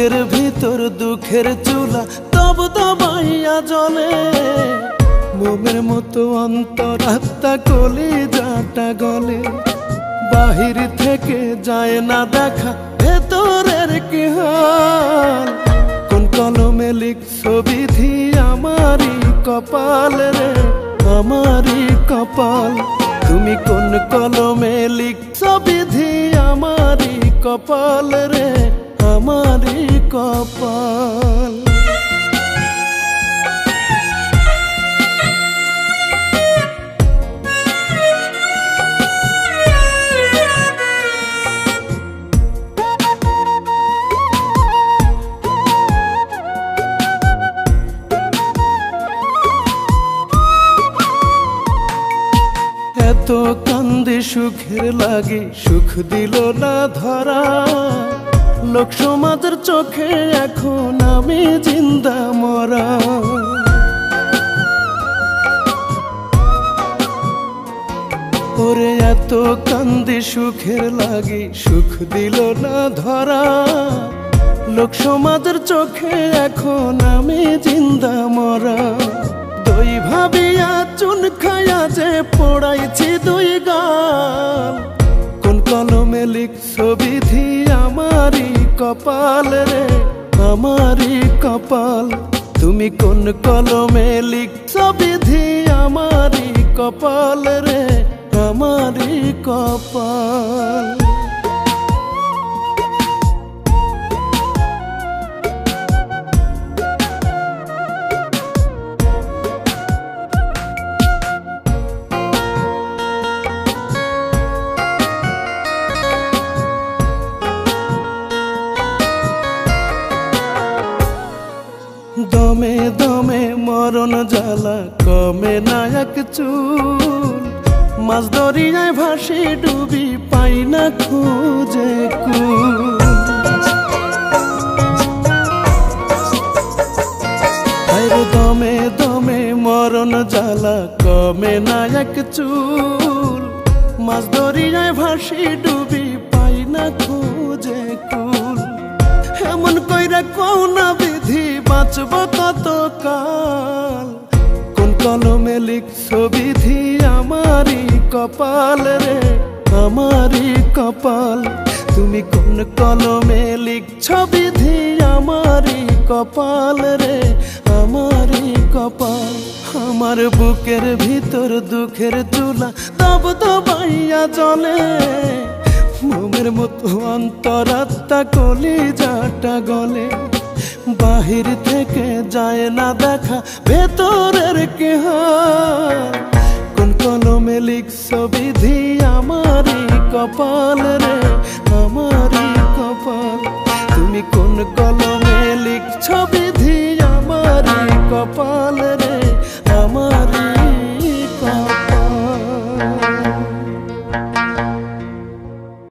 বুকের ভিতর দুঃখের চুলা তব দবাইয়া জ্বলে, মোমের মতো অন্তরাত্মা কলিজাটা গলে। বাহির থেকে যায় না দেখা ভেতরের কি হাল, কোন কলমে লিখছো বিধি আমারই কপাল রে, আমারই কপাল। তুমি কোন কলমে লিখছো বিধি আমারই কপাল রে, আমারই কপাল। এত কান্দি সুখের লাগি সুখ দিল না ধরা, লোক সমাজের চোখে এখন আমি জিন্দা মরা। ওরে এত কান্দি সুখের লাগি সুখ দিল না ধরা, লোক সমাজের চোখে এখন আমি জিন্দা মরা। দই ভাবিয়া চুন খায়া যে পোড়াইছি দুই গাল, কোন কলমে লিখছো বিধি আমারই কপাল রে, আমারই কপাল। তুমি কোন কলমে লিখছো বিধি আমারই কপাল রে, আমারই কপাল। দমে দমে মরণ জ্বালা কমে না এক চুল, মাছ দরিয়ায় ভাসি ডুবি পাই না খুঁজে কুল। দমে দমে মরণ জ্বালা কমে না এক চুল, মাছ দরিয়ায় ভাসি ডুবি পাই না খুঁজে কুল। এমন কইরা কোনা বিধি বাঁচব কত কাল, কোন কলমে লিখছো বিধি আমারই কপাল রে, আমারই কপাল। তুমি কোন কলমে লিখছো বিধি আমারই কপাল রে, আমারই কপাল। আমার বুকের ভিতর দুঃখের চুলা তব দবাইয়া জ্বলে, মোমের মতো অন্তরাত্মা কলিজাটা গলে। বাহির থেকে যায় না দেখা ভেতরের কি হাল, কোন কলমে লিখছো বিধি আমারই কপাল রে,